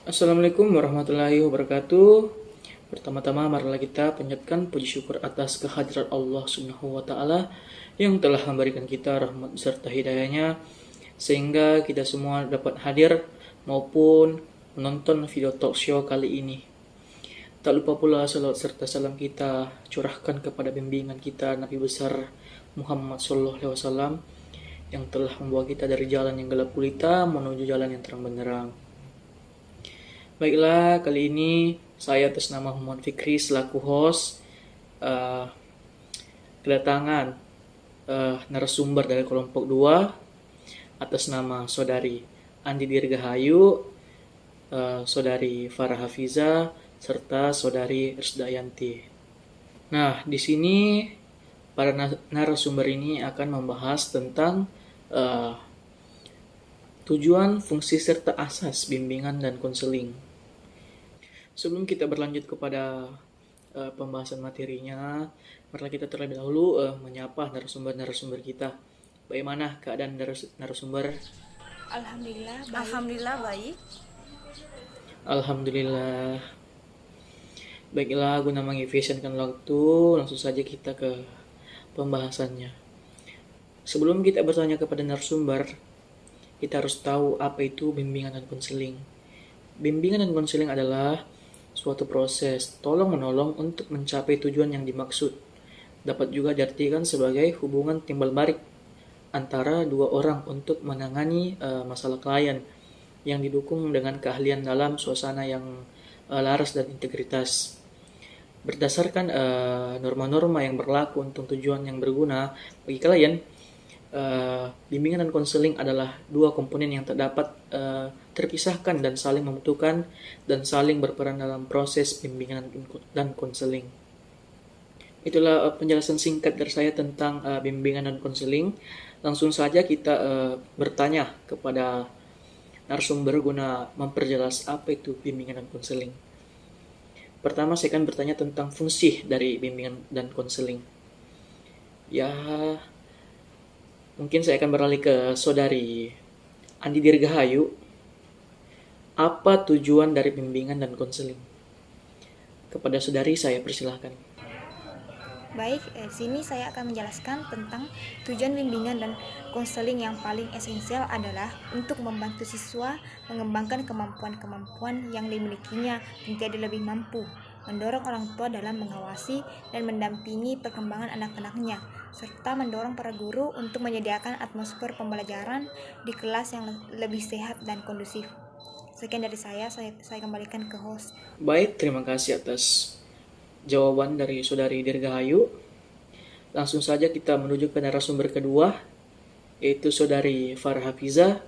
Assalamualaikum warahmatullahi wabarakatuh. Pertama-tama marilah kita panjatkan puji syukur atas kehadirat Allah Subhanahu wa taala yang telah memberikan kita rahmat serta hidayahnya sehingga kita semua dapat hadir maupun menonton video talk show kali ini. Tak lupa pula salawat serta salam kita curahkan kepada bimbingan kita Nabi besar Muhammad sallallahu alaihi wasallam yang telah membawa kita dari jalan yang gelap gulita menuju jalan yang terang benderang. Baiklah, kali ini saya atas nama Muhammad Fikri selaku host uh, kedatangan narasumber dari kelompok 2 atas nama Saudari Andi Dirgahayu, Saudari Farah Hafiza, serta Saudari Risdayanti. Nah, di sini para narasumber ini akan membahas tentang tujuan, fungsi, serta asas bimbingan dan konseling. Sebelum kita berlanjut kepada pembahasan materinya, marilah kita terlebih dahulu menyapa narasumber-narasumber kita. Bagaimana keadaan narasumber? Alhamdulillah baik. Alhamdulillah baik. Alhamdulillah. Baiklah, guna mengefisienkan waktu, langsung saja kita ke pembahasannya. Sebelum kita bertanya kepada narasumber, kita harus tahu apa itu bimbingan dan konseling. Bimbingan dan konseling adalah suatu proses tolong-menolong untuk mencapai tujuan yang dimaksud. Dapat juga diartikan sebagai hubungan timbal balik antara dua orang untuk menangani masalah klien yang didukung dengan keahlian dalam suasana yang laras dan integritas. Berdasarkan norma-norma yang berlaku untuk tujuan yang berguna bagi klien, bimbingan dan konseling adalah dua komponen yang tak dapat terpisahkan dan saling membutuhkan dan saling berperan dalam proses bimbingan dan konseling. Itulah penjelasan singkat dari saya tentang bimbingan dan konseling. Langsung saja kita bertanya kepada narasumber guna memperjelas apa itu bimbingan dan konseling. Pertama, saya akan bertanya tentang fungsi dari bimbingan dan konseling. Ya, mungkin saya akan beralih ke Saudari Andi Dirgahayu. Apa tujuan dari bimbingan dan konseling? Kepada saudari saya persilahkan. Baik, sini saya akan menjelaskan tentang tujuan bimbingan dan konseling yang paling esensial adalah untuk membantu siswa mengembangkan kemampuan-kemampuan yang dimilikinya menjadi lebih mampu, mendorong orang tua dalam mengawasi dan mendampingi perkembangan anak-anaknya, serta mendorong para guru untuk menyediakan atmosfer pembelajaran di kelas yang lebih sehat dan kondusif. Sekian dari saya kembalikan ke host. Baik, terima kasih atas jawaban dari Saudari Dirgahayu. Langsung saja kita menuju ke narasumber kedua, yaitu Saudari Farah Hafiza.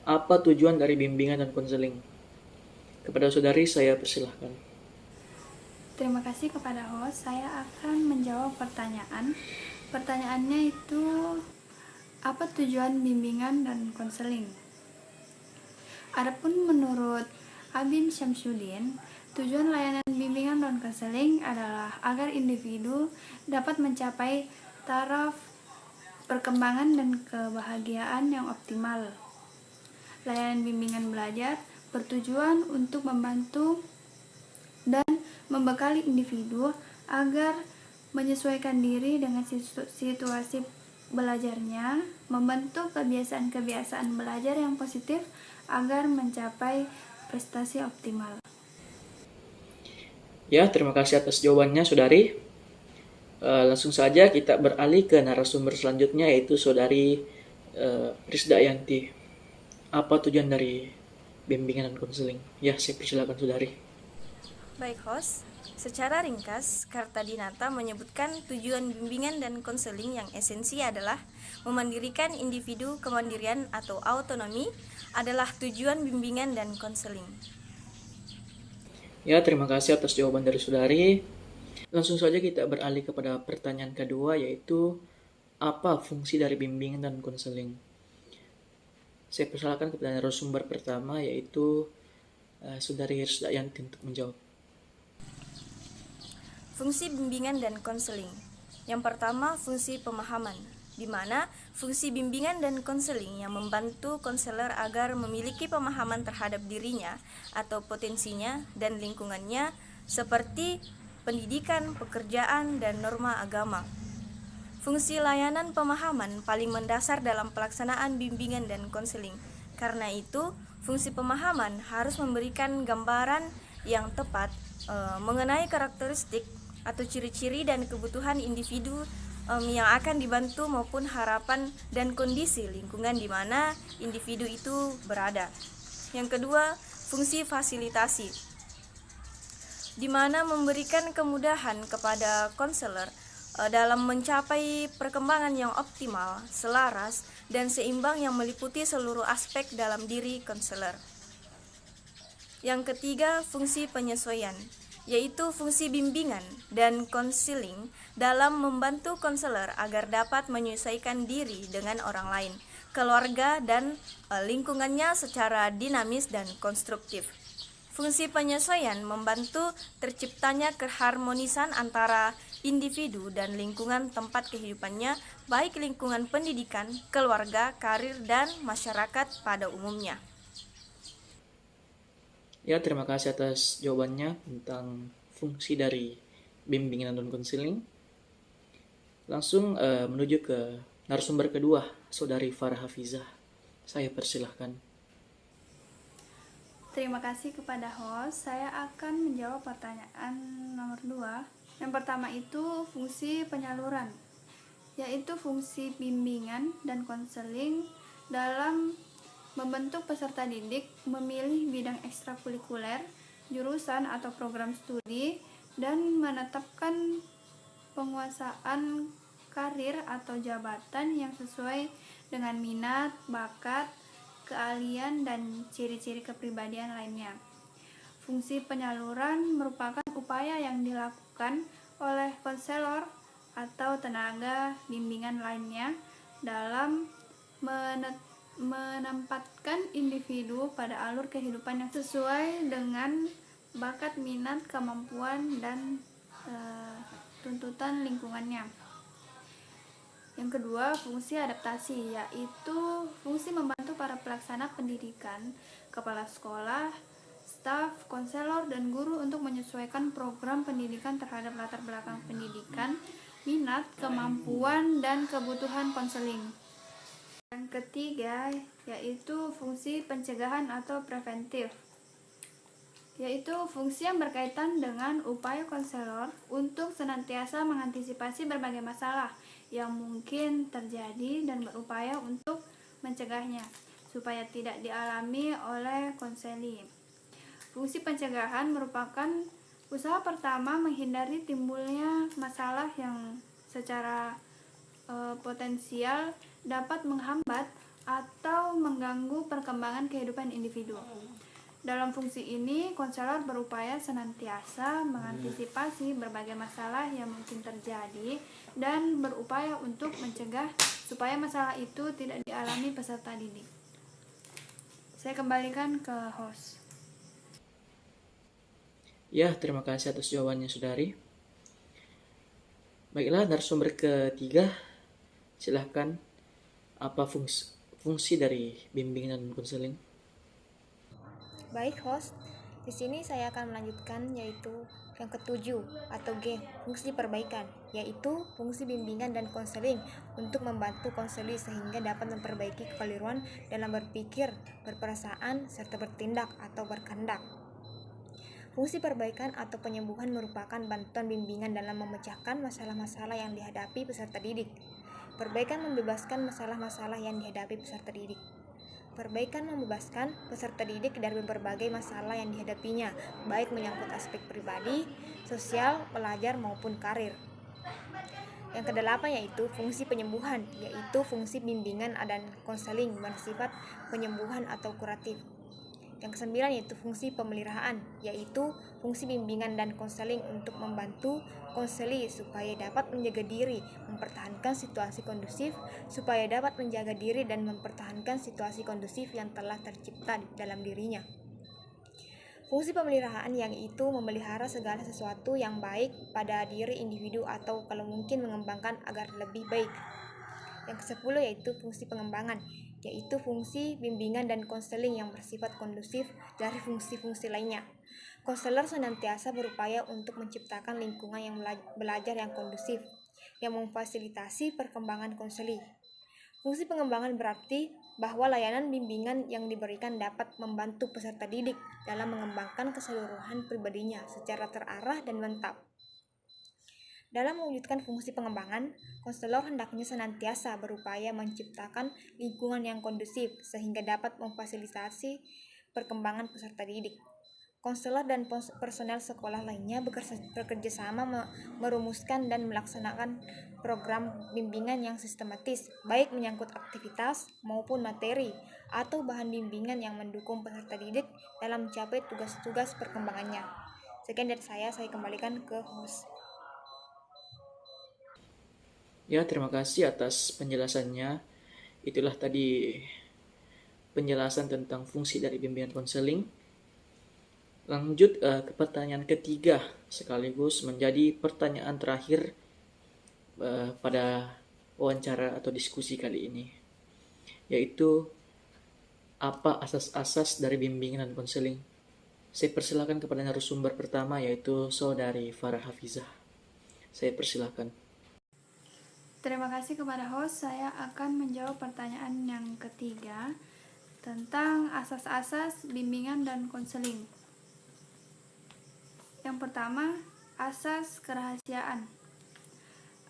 Apa tujuan dari bimbingan dan konseling? Kepada saudari saya persilahkan. Terima kasih kepada host. Saya akan menjawab pertanyaan. Pertanyaannya itu, apa tujuan bimbingan dan konseling? Adapun menurut Abin Syamsuddin, tujuan layanan bimbingan dan konseling adalah agar individu dapat mencapai taraf perkembangan dan kebahagiaan yang optimal. Layanan bimbingan belajar bertujuan untuk membantu dan membekali individu agar menyesuaikan diri dengan situasi belajarnya, membentuk kebiasaan-kebiasaan belajar yang positif agar mencapai prestasi optimal. Ya, terima kasih atas jawabannya, saudari. Langsung saja kita beralih ke narasumber selanjutnya, yaitu Saudari Risdayanti. Apa tujuan dari bimbingan dan konseling? Ya, saya persilakan saudari. Baik host, secara ringkas, Kartadinata menyebutkan tujuan bimbingan dan konseling yang esensi adalah memandirikan individu. Kemandirian atau autonomi adalah tujuan bimbingan dan konseling. Ya, terima kasih atas jawaban dari saudari. Langsung saja kita beralih kepada pertanyaan kedua, yaitu apa fungsi dari bimbingan dan konseling? Saya persilakan kepada narasumber pertama, yaitu Saudari Risdayanti untuk menjawab. Fungsi bimbingan dan konseling. Yang pertama, fungsi pemahaman. di mana fungsi bimbingan dan konseling yang membantu konselor agar memiliki pemahaman terhadap dirinya atau potensinya dan lingkungannya seperti pendidikan, pekerjaan, dan norma agama. Fungsi layanan pemahaman paling mendasar dalam pelaksanaan bimbingan dan konseling. Karena itu, fungsi pemahaman harus memberikan gambaran yang tepat mengenai karakteristik atau ciri-ciri dan kebutuhan individu yang akan dibantu maupun harapan dan kondisi lingkungan di mana individu itu berada. Yang kedua, fungsi fasilitasi, di mana memberikan kemudahan kepada konselor dalam mencapai perkembangan yang optimal, selaras, dan seimbang yang meliputi seluruh aspek dalam diri konselor. Yang ketiga, fungsi penyesuaian, yaitu fungsi bimbingan dan konseling dalam membantu konselor agar dapat menyesuaikan diri dengan orang lain, keluarga, dan lingkungannya secara dinamis dan konstruktif. Fungsi penyesuaian membantu terciptanya keharmonisan antara individu dan lingkungan tempat kehidupannya, baik lingkungan pendidikan, keluarga, karir, dan masyarakat pada umumnya. Ya, terima kasih atas jawabannya tentang fungsi dari bimbingan dan konseling. Langsung menuju ke narasumber kedua, Saudari Farah Hafizah. Saya persilahkan. Terima kasih kepada host. Saya akan menjawab pertanyaan nomor 2. Yang pertama itu fungsi penyaluran, yaitu fungsi bimbingan dan konseling dalam membentuk peserta didik memilih bidang ekstrakurikuler, jurusan atau program studi, dan menetapkan penguasaan karir atau jabatan yang sesuai dengan minat, bakat, keahlian, dan ciri-ciri kepribadian lainnya. Fungsi penyaluran merupakan upaya yang dilakukan oleh konselor atau tenaga bimbingan lainnya dalam menempatkan individu pada alur kehidupan yang sesuai dengan bakat, minat, kemampuan, dan tuntutan lingkungannya. Yang kedua, fungsi adaptasi, yaitu fungsi membantu para pelaksana pendidikan, kepala sekolah, staf, konselor, dan guru untuk menyesuaikan program pendidikan terhadap latar belakang pendidikan, minat, kemampuan, dan kebutuhan konseling. Yang ketiga, yaitu fungsi pencegahan atau preventif, yaitu fungsi yang berkaitan dengan upaya konselor untuk senantiasa mengantisipasi berbagai masalah yang mungkin terjadi dan berupaya untuk mencegahnya supaya tidak dialami oleh konseli. Fungsi pencegahan merupakan usaha pertama menghindari timbulnya masalah yang secara potensial dapat menghambat atau mengganggu perkembangan kehidupan individu. Dalam fungsi ini, konselor berupaya senantiasa mengantisipasi berbagai masalah yang mungkin terjadi dan berupaya untuk mencegah supaya masalah itu tidak dialami peserta didik. Saya kembalikan ke host. Ya, terima kasih atas jawabannya, Saudari. Baiklah, narasumber ketiga, silahkan. Apa fungsi dari bimbingan dan konseling? Baik host, di sini saya akan melanjutkan yaitu yang ketujuh atau G, fungsi perbaikan, yaitu fungsi bimbingan dan konseling untuk membantu konseli sehingga dapat memperbaiki kekeliruan dalam berpikir, berperasaan, serta bertindak atau berkehendak. Fungsi perbaikan atau penyembuhan merupakan bantuan bimbingan dalam memecahkan masalah-masalah yang dihadapi peserta didik. Perbaikan membebaskan masalah-masalah yang dihadapi peserta didik. Perbaikan membebaskan peserta didik dari berbagai masalah yang dihadapinya, baik menyangkut aspek pribadi, sosial, pelajar, maupun karir. Yang kedelapan yaitu fungsi penyembuhan, yaitu fungsi bimbingan dan konseling bersifat penyembuhan atau kuratif. Yang kesembilan yaitu fungsi pemeliharaan, yaitu fungsi bimbingan dan konseling untuk membantu konseli supaya dapat menjaga diri, mempertahankan situasi kondusif, supaya dapat menjaga diri dan mempertahankan situasi kondusif yang telah tercipta dalam dirinya. Fungsi pemeliharaan yaitu memelihara segala sesuatu yang baik pada diri individu atau kalau mungkin mengembangkan agar lebih baik. Yang ke-10 yaitu fungsi pengembangan, yaitu fungsi bimbingan dan konseling yang bersifat kondusif dari fungsi-fungsi lainnya. Konselor senantiasa berupaya untuk menciptakan lingkungan yang belajar yang kondusif, yang memfasilitasi perkembangan konseli. Fungsi pengembangan berarti bahwa layanan bimbingan yang diberikan dapat membantu peserta didik dalam mengembangkan keseluruhan pribadinya secara terarah dan mantap. Dalam mewujudkan fungsi pengembangan, konselor hendaknya senantiasa berupaya menciptakan lingkungan yang kondusif sehingga dapat memfasilitasi perkembangan peserta didik. Konselor dan personel sekolah lainnya bekerja sama merumuskan dan melaksanakan program bimbingan yang sistematis, baik menyangkut aktivitas maupun materi atau bahan bimbingan yang mendukung peserta didik dalam mencapai tugas-tugas perkembangannya. Sekian dari saya kembalikan ke host. Ya, terima kasih atas penjelasannya. Itulah tadi penjelasan tentang fungsi dari bimbingan konseling. Lanjut ke pertanyaan ketiga, sekaligus menjadi pertanyaan terakhir pada wawancara atau diskusi kali ini, yaitu apa asas-asas dari bimbingan dan konseling. Saya persilakan kepada narasumber pertama, yaitu Saudari Farah Hafizah. Saya persilakan. Terima kasih kepada host. Saya akan menjawab pertanyaan yang ketiga tentang asas-asas bimbingan dan konseling. Yang pertama, asas kerahasiaan.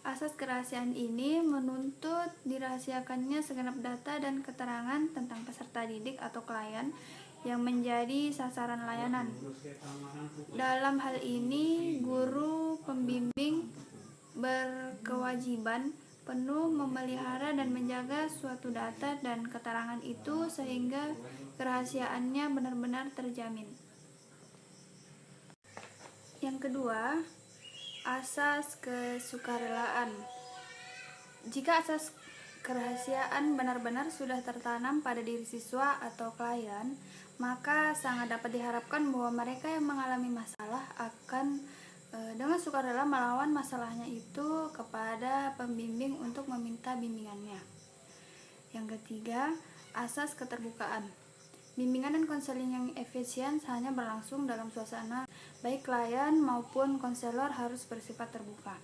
Asas kerahasiaan ini menuntut dirahasiakannya segenap data dan keterangan tentang peserta didik atau klien yang menjadi sasaran layanan. Dalam hal ini, guru pembimbing berkewajiban penuh memelihara dan menjaga suatu data dan keterangan itu sehingga kerahasiaannya benar-benar terjamin. Yang kedua, asas kesukarelaan. Jika asas kerahasiaan benar-benar sudah tertanam pada diri siswa atau klien, maka sangat dapat diharapkan bahwa mereka yang mengalami masalah akan dengan sukarela melawan masalahnya itu kepada pembimbing untuk meminta bimbingannya. Yang ketiga, asas keterbukaan. Bimbingan dan konseling yang efisien hanya berlangsung dalam suasana baik klien maupun konselor harus bersifat terbuka.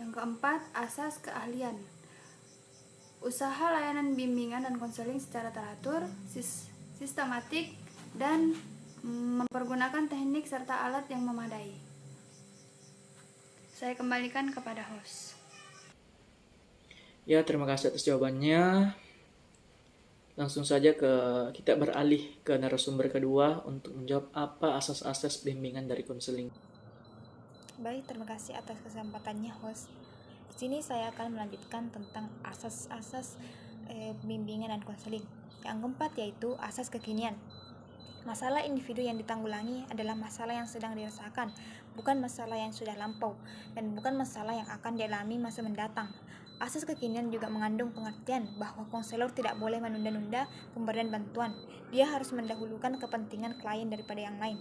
Yang keempat, asas keahlian. Usaha layanan bimbingan dan konseling secara teratur, sistematik, dan mempergunakan teknik serta alat yang memadai. Saya kembalikan kepada host. Ya, terima kasih atas jawabannya. Langsung saja kita beralih ke narasumber kedua untuk menjawab apa asas-asas bimbingan dari konseling. Baik, terima kasih atas kesempatannya host. Di sini saya akan melanjutkan tentang asas-asas bimbingan dan konseling. Yang keempat yaitu asas kekinian. Masalah individu yang ditanggulangi adalah masalah yang sedang dirasakan, bukan masalah yang sudah lampau, dan bukan masalah yang akan dialami masa mendatang. Asas kekinian juga mengandung pengertian bahwa konselor tidak boleh menunda-nunda pemberian bantuan. Dia harus mendahulukan kepentingan klien daripada yang lain.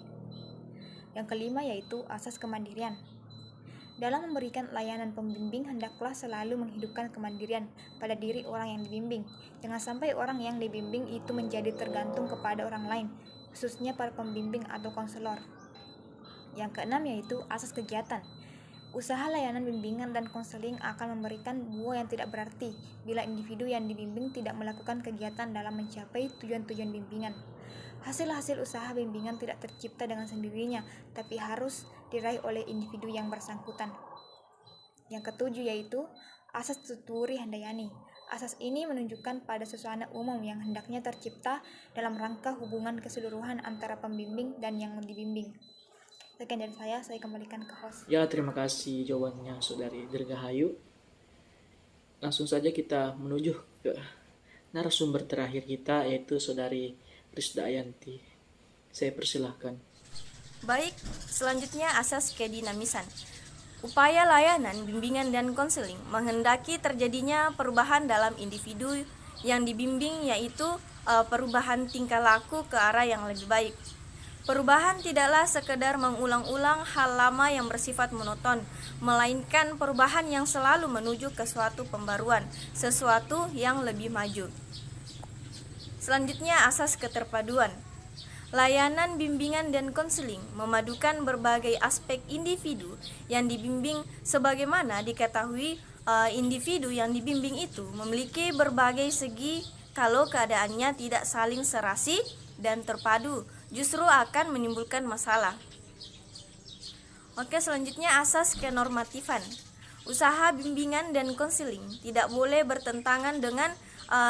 Yang kelima yaitu asas kemandirian. Dalam memberikan layanan pembimbing, hendaklah selalu menghidupkan kemandirian pada diri orang yang dibimbing. Jangan sampai orang yang dibimbing itu menjadi tergantung kepada orang lain, khususnya para pembimbing atau konselor. Yang keenam yaitu asas kegiatan. Usaha layanan bimbingan dan konseling akan memberikan buah yang tidak berarti bila individu yang dibimbing tidak melakukan kegiatan dalam mencapai tujuan-tujuan bimbingan. Hasil-hasil usaha bimbingan tidak tercipta dengan sendirinya, tapi harus diraih oleh individu yang bersangkutan. Yang ketujuh yaitu asas tuturi handayani. Asas ini menunjukkan pada suasana umum yang hendaknya tercipta dalam rangka hubungan keseluruhan antara pembimbing dan yang dibimbing. Sekian dari saya kembalikan ke host. Ya, terima kasih jawabannya Saudari Dirgahayu. Langsung saja kita menuju ke narasumber terakhir kita, yaitu Saudari Risdayanti. Saya persilahkan. Baik, selanjutnya asas kedinamisan. Upaya layanan, bimbingan, dan konseling menghendaki terjadinya perubahan dalam individu yang dibimbing, yaitu perubahan tingkah laku ke arah yang lebih baik. Perubahan tidaklah sekedar mengulang-ulang hal lama yang bersifat monoton, melainkan perubahan yang selalu menuju ke suatu pembaruan, sesuatu yang lebih maju. Selanjutnya, asas keterpaduan. Layanan bimbingan dan konseling memadukan berbagai aspek individu yang dibimbing. Sebagaimana diketahui, individu yang dibimbing itu memiliki berbagai segi. Kalau keadaannya tidak saling serasi dan terpadu, justru akan menimbulkan masalah. Oke, selanjutnya asas kenormatifan. Usaha bimbingan dan konseling tidak boleh bertentangan dengan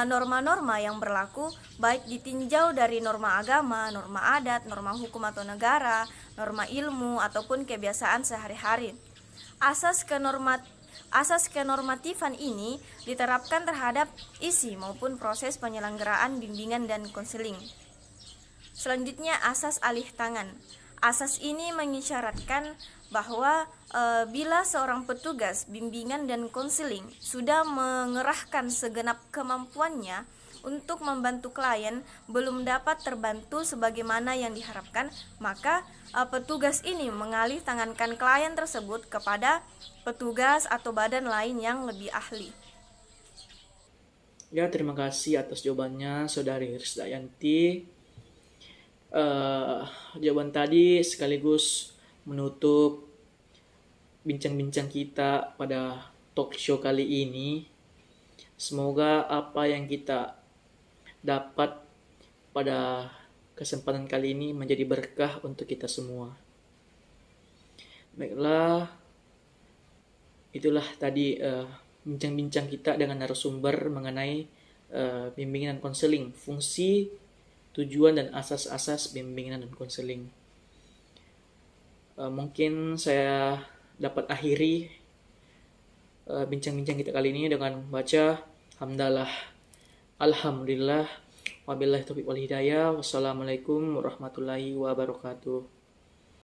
norma-norma yang berlaku, baik ditinjau dari norma agama, norma adat, norma hukum atau negara, norma ilmu, ataupun kebiasaan sehari-hari. Asas kenormatifan ini diterapkan terhadap isi maupun proses penyelenggaraan bimbingan dan konseling. Selanjutnya, asas alih tangan. Asas ini mengisyaratkan bahwa bila seorang petugas bimbingan dan konseling sudah mengerahkan segenap kemampuannya untuk membantu klien belum dapat terbantu sebagaimana yang diharapkan, maka petugas ini mengalih tangankan klien tersebut kepada petugas atau badan lain yang lebih ahli. Ya, terima kasih atas jawabannya Saudari Risdayanti. Jawaban tadi sekaligus menutup bincang-bincang kita pada talk show kali ini. Semoga apa yang kita dapat pada kesempatan kali ini menjadi berkah untuk kita semua. Baiklah, itulah tadi bincang-bincang kita dengan narasumber mengenai bimbingan dan konseling, fungsi, tujuan, dan asas-asas bimbingan dan konseling. Mungkin saya dapat akhiri bincang-bincang kita kali ini dengan baca hamdalah. Alhamdulillah, wabillahi taufiq wal hidayah. Wassalamualaikum warahmatullahi wabarakatuh.